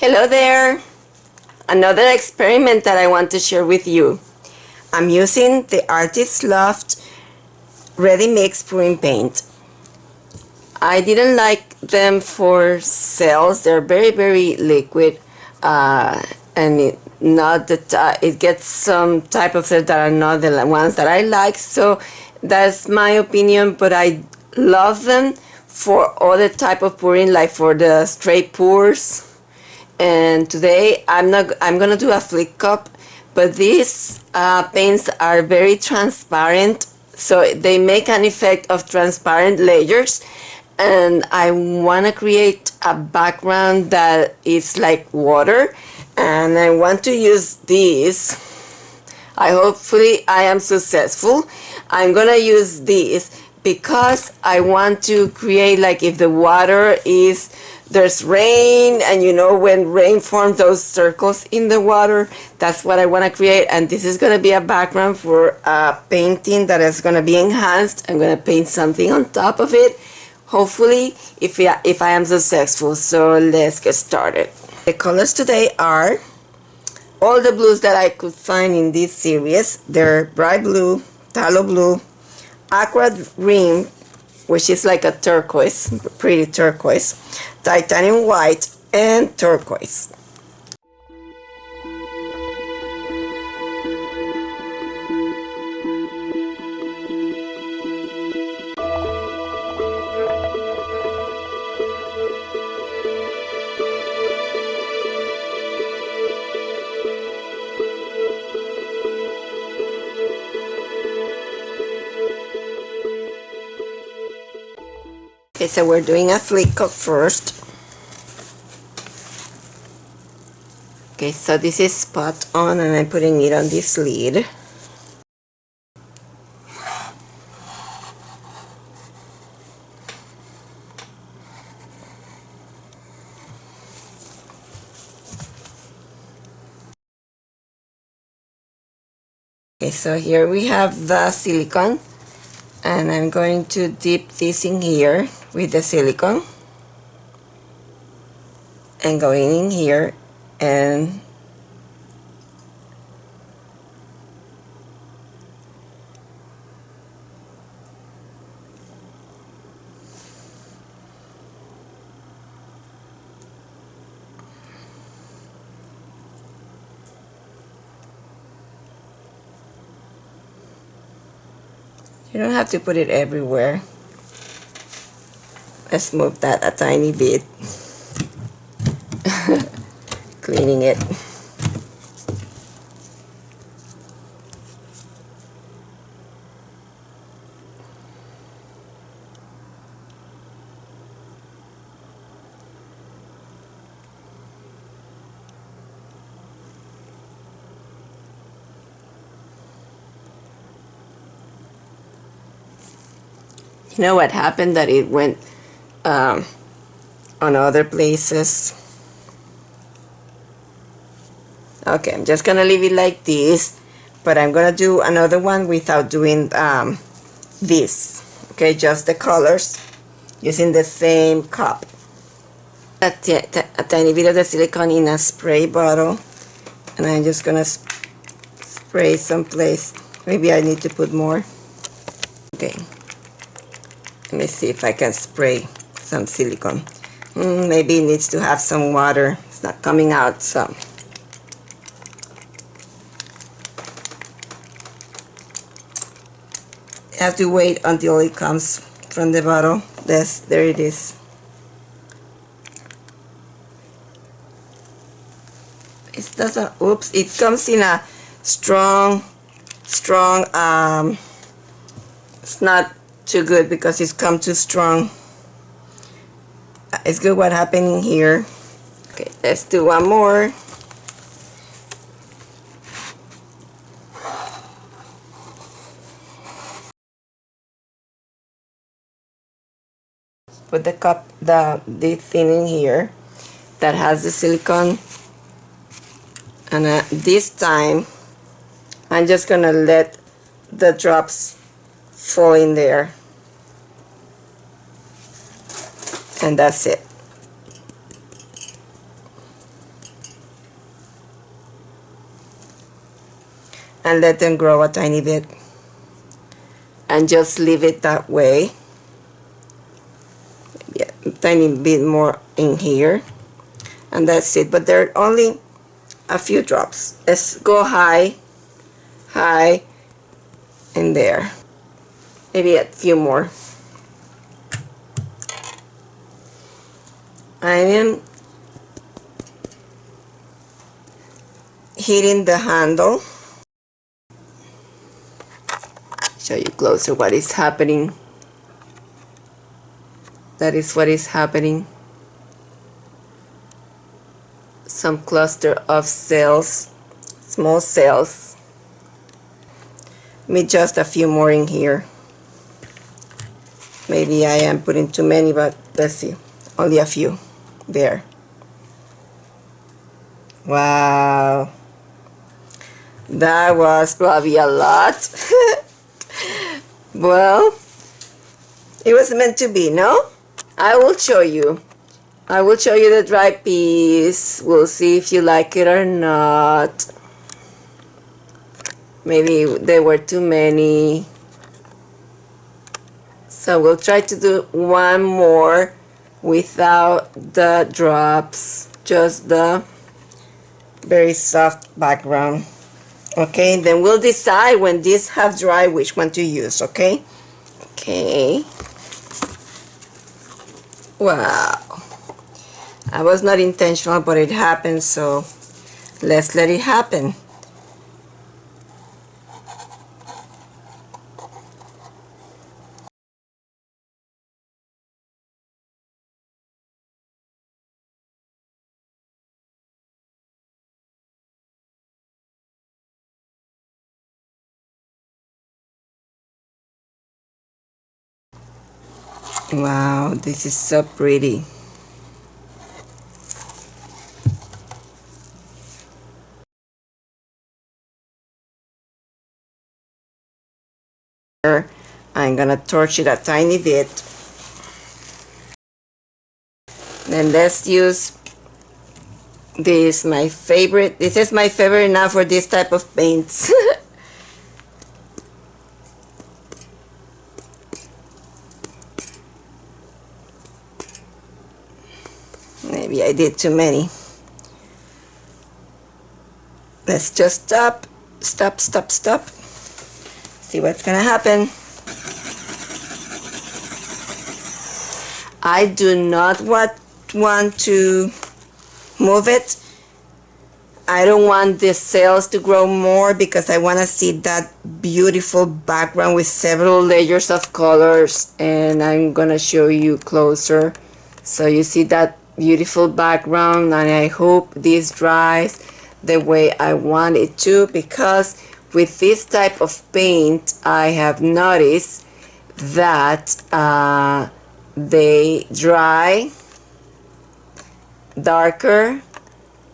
Hello there! Another experiment that I want to share with you. I'm using the Artist Loft Ready-Mixed Pouring paint. I didn't like them for sales. They're very liquid, and it gets some type of sales that are not the ones that I like. So that's my opinion, but I love them for other type of pouring, like for the straight pours. And today I'm gonna do a flick cup, but these paints are very transparent, so they make an effect of transparent layers, and I want to create a background that is like water, and I want to use these. Hopefully I am successful. I'm gonna use these because I want to create, like, if the water is, there's rain, and you know when rain forms those circles in the water, that's what I want to create. And this is going to be a background for a painting that is going to be enhanced. I'm going to paint something on top of it, hopefully, if I am successful. So let's get started. The colors today are all the blues that I could find in this series. They're bright blue, phthalo blue, aqua green, which is like a turquoise, pretty turquoise, titanium white, and turquoise. Okay, so we're doing a flick cup first. Okay, so this is spot on, and I'm putting it on this lid. Okay, so here we have the silicone, and I'm going to dip this in here with the silicone, and going in here, and you don't have to put it everywhere. Let's move that a tiny bit. Cleaning it. You know what happened? That it went on other places. Okay, I'm just gonna leave it like this, but I'm gonna do another one without doing this. Okay, just the colors using the same cup. A tiny bit of the silicone in a spray bottle, and I'm just gonna spray someplace. Maybe I need to put more. Okay, let me see if I can spray some silicone. Maybe it needs to have some water. It's not coming out, so. You have to wait until it comes from the bottle. There it is. It doesn't, oops, it comes in a strong, it's not too good because it's come too strong. It's good what happening here. Okay, let's do one more. Put the cup, the thing in here that has the silicone, and this time I'm just gonna let the drops fall in there, and that's it. and let them grow a tiny bit. And just leave it that way. Yeah, a tiny bit more in here. And that's it. But there are only a few drops. Let's go high, high, and there. Maybe a few more. I am hitting the handle. Show you closer what is happening. That is what is happening. Some cluster of cells, small cells. Maybe just a few more in here. Maybe I am putting too many, but let's see. Only a few. There. Wow. That was probably a lot. Well, it was meant to be, no? I will show you. I will show you the dry piece. We'll see if you like it or not. Maybe there were too many. So we'll try to do one more without the drops, just the very soft background. Okay, then we'll decide when these have dried which one to use, okay? Okay. Wow. I was not intentional, but it happened, so let's let it happen. Wow, this is so pretty. I'm gonna torch it a tiny bit. Then let's use this, my favorite. This is my favorite now for this type of paints. Maybe I did too many. Let's just stop. See what's gonna happen. I do not want to move it. I don't want the cells to grow more because I want to see that beautiful background with several layers of colors, and I'm gonna show you closer so you see that beautiful background. And I hope this dries the way I want it to, because with this type of paint I have noticed that they dry darker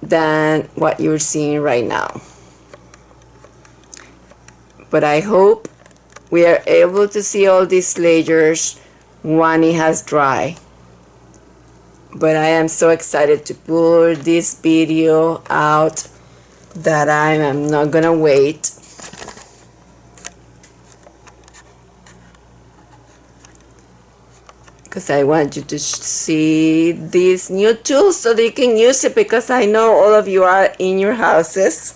than what you're seeing right now. But I hope we are able to see all these layers when it has dry. But I am so excited to put this video out that I am not gonna wait. Because I want you to see these new tools so that you can use it, because I know all of you are in your houses.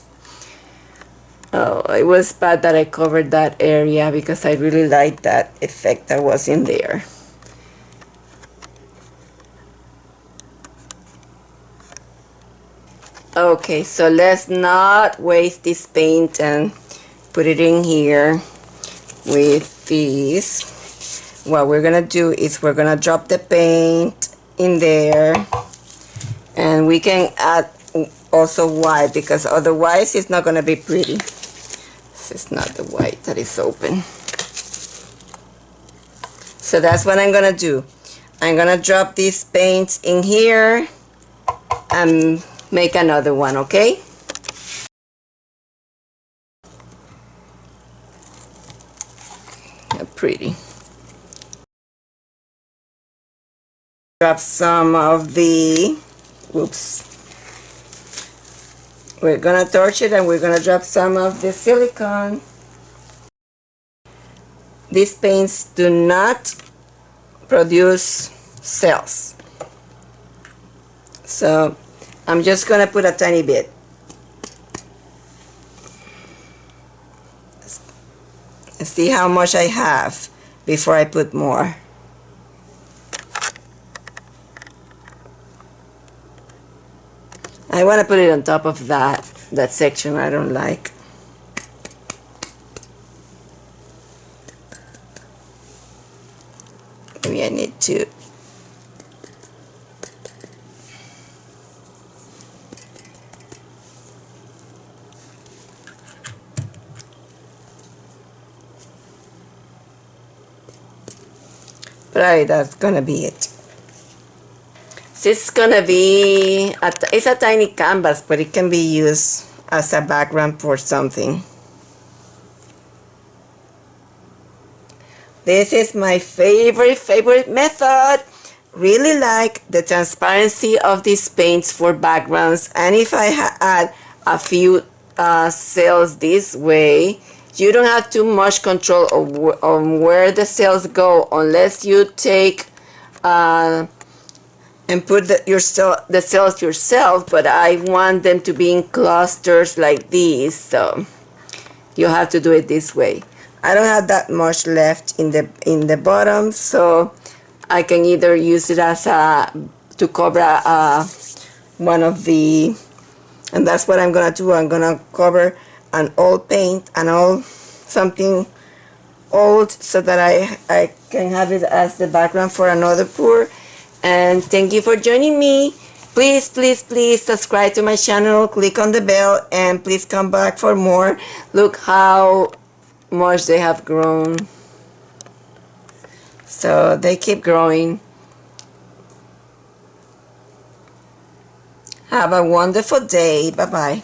Oh, it was bad that I covered that area because I really liked that effect that was in there. Okay, so let's not waste this paint and put it in here with these. What we're gonna do is we're gonna drop the paint in there, and we can add also white, because otherwise it's not gonna be pretty. This is not the white that is open. So that's what I'm gonna do. I'm gonna drop these paints in here and make another one, okay? Pretty. Drop some of the, whoops, We're gonna torch it and we're gonna drop some of the silicone. These paints do not produce cells, so I'm just gonna put a tiny bit. See how much I have before I put more. I want to put it on top of that section I don't like. Maybe I need to. Right, that's gonna be it. This is gonna be, it's a tiny canvas, but it can be used as a background for something. This is my favorite method. Really like the transparency of these paints for backgrounds, and if I add a few cells this way, you don't have too much control on where the cells go unless you take and put the cells yourself, but I want them to be in clusters like these, so you have to do it this way. I don't have that much left in the bottom, so I can either use it as to cover one of the, and that's what I'm gonna do. I'm gonna cover an old paint, something old, so that I can have it as the background for another pour. And thank you for joining me. Please subscribe to my channel, click on the bell, and please come back for more. Look how much they have grown. So they keep growing. Have a wonderful day. Bye-bye.